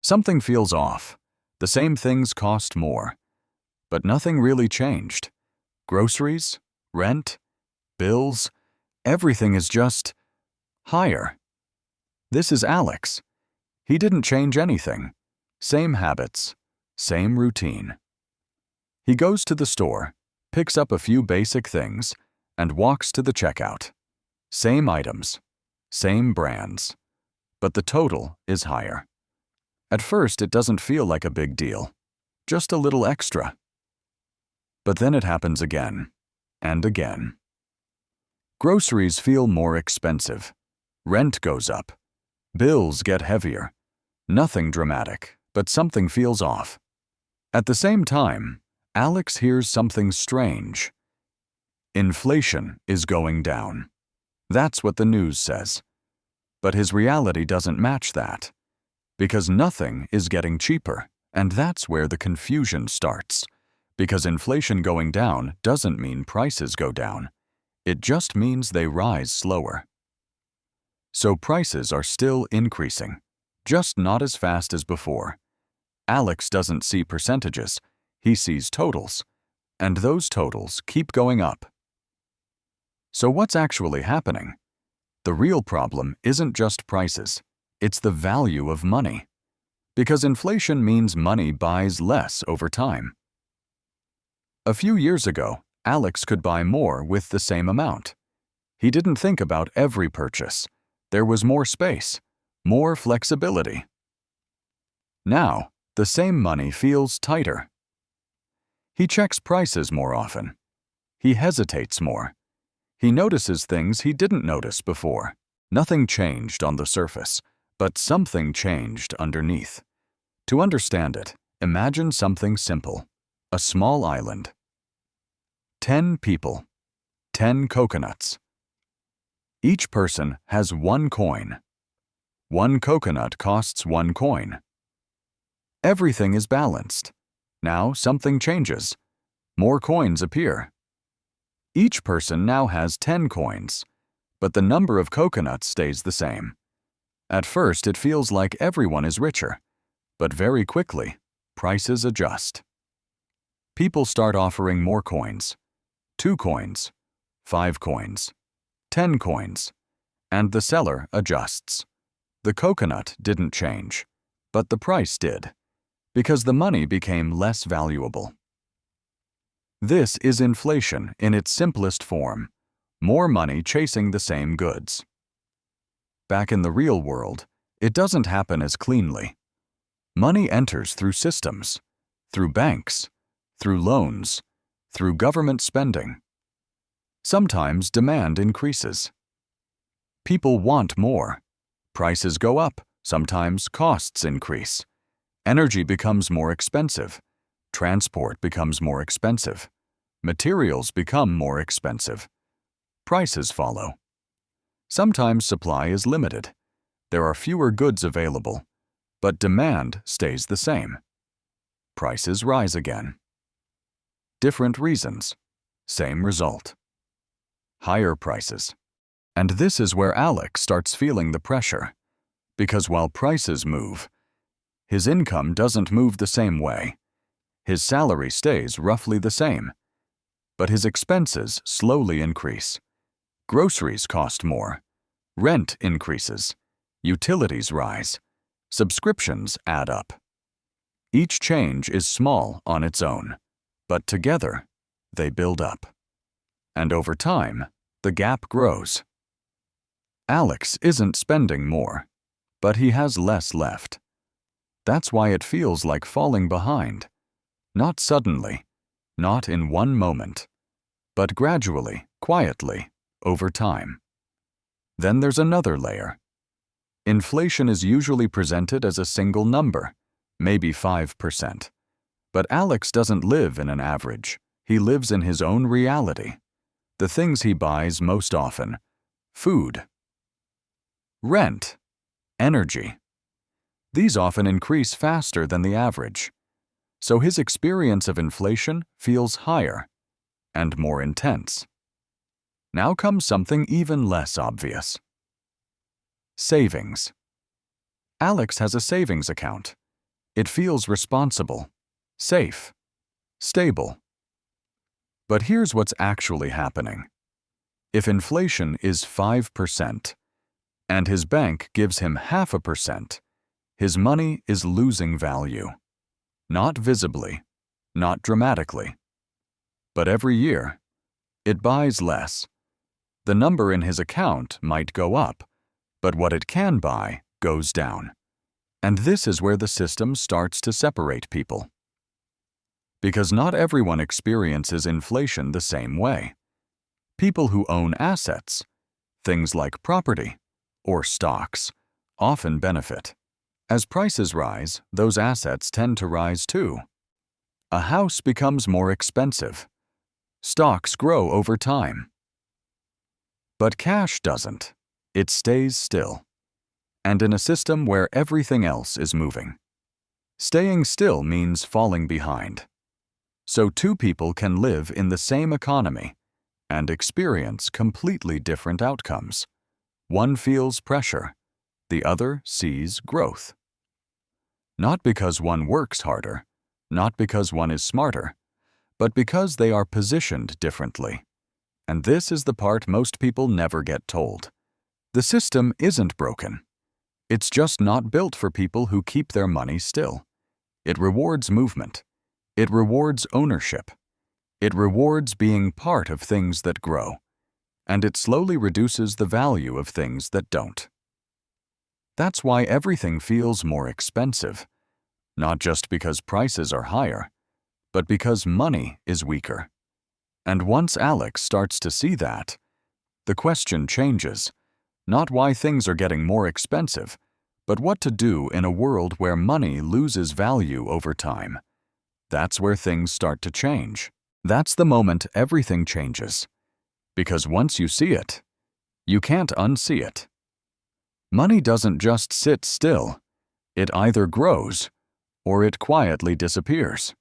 Something feels off. The same things cost more. But nothing really changed. Groceries, rent, bills, everything is just higher. This is Alex. He didn't change anything. Same habits, same routine. He goes to the store, picks up a few basic things, and walks to the checkout. Same items, same brands, but the total is higher. At first, it doesn't feel like a big deal, just a little extra. But then it happens again and again. Groceries feel more expensive. Rent goes up. Bills get heavier. Nothing dramatic, but something feels off. At the same time, Alex hears something strange. Inflation is going down. That's what the news says. But his reality doesn't match that. Because nothing is getting cheaper, and that's where the confusion starts. Because inflation going down doesn't mean prices go down. It just means they rise slower. So prices are still increasing, just not as fast as before. Alex doesn't see percentages, he sees totals, and those totals keep going up. So what's actually happening? The real problem isn't just prices, it's the value of money. Because inflation means money buys less over time. A few years ago, Alex could buy more with the same amount. He didn't think about every purchase. There was more space, more flexibility. Now, the same money feels tighter. He checks prices more often. He hesitates more. He notices things he didn't notice before. Nothing changed on the surface, but something changed underneath. To understand it, imagine something simple. A small island. 10 people. 10 coconuts. Each person has 1 coin. 1 coconut costs 1 coin. Everything is balanced. Now something changes. More coins appear. Each person now has 10 coins, but the number of coconuts stays the same. At first, it feels like everyone is richer, but very quickly, prices adjust. People start offering more coins. 2 coins, 5 coins, 10 coins, and the seller adjusts. The coconut didn't change, but the price did, because the money became less valuable. This is inflation in its simplest form, more money chasing the same goods. Back in the real world, it doesn't happen as cleanly. Money enters through systems, through banks, through loans, through government spending. Sometimes demand increases. People want more. Prices go up, sometimes costs increase. Energy becomes more expensive. Transport becomes more expensive. Materials become more expensive. Prices follow. Sometimes supply is limited. There are fewer goods available, but demand stays the same. Prices rise again. Different reasons, same result. Higher prices. And this is where Alex starts feeling the pressure, because while prices move, his income doesn't move the same way. His salary stays roughly the same, but his expenses slowly increase. Groceries cost more. Rent increases. Utilities rise. Subscriptions add up. Each change is small on its own, but together they build up. And over time, the gap grows. Alex isn't spending more, but he has less left. That's why it feels like falling behind. Not suddenly, not in one moment, but gradually, quietly, over time. Then there's another layer. Inflation is usually presented as a single number, maybe 5%. But Alex doesn't live in an average. He lives in his own reality. The things he buys most often: food, rent, energy. These often increase faster than the average. So his experience of inflation feels higher and more intense. Now comes something even less obvious. Savings. Alex has a savings account. It feels responsible, safe, stable. But here's what's actually happening. If inflation is 5%, and his bank gives him 0.5%, his money is losing value. Not visibly, not dramatically. But every year, it buys less. The number in his account might go up, but what it can buy goes down. And this is where the system starts to separate people. Because not everyone experiences inflation the same way. People who own assets, things like property or stocks, often benefit. As prices rise, those assets tend to rise too. A house becomes more expensive. Stocks grow over time. But cash doesn't. It stays still. And in a system where everything else is moving, staying still means falling behind. So two people can live in the same economy and experience completely different outcomes. One feels pressure, the other sees growth. Not because one works harder, not because one is smarter, but because they are positioned differently. And this is the part most people never get told. The system isn't broken. It's just not built for people who keep their money still. It rewards movement. It rewards ownership. It rewards being part of things that grow. And it slowly reduces the value of things that don't. That's why everything feels more expensive. Not just because prices are higher, but because money is weaker. And once Alex starts to see that, the question changes. Not why things are getting more expensive, but what to do in a world where money loses value over time. That's where things start to change. That's the moment everything changes. Because once you see it, you can't unsee it. Money doesn't just sit still. It either grows or it quietly disappears.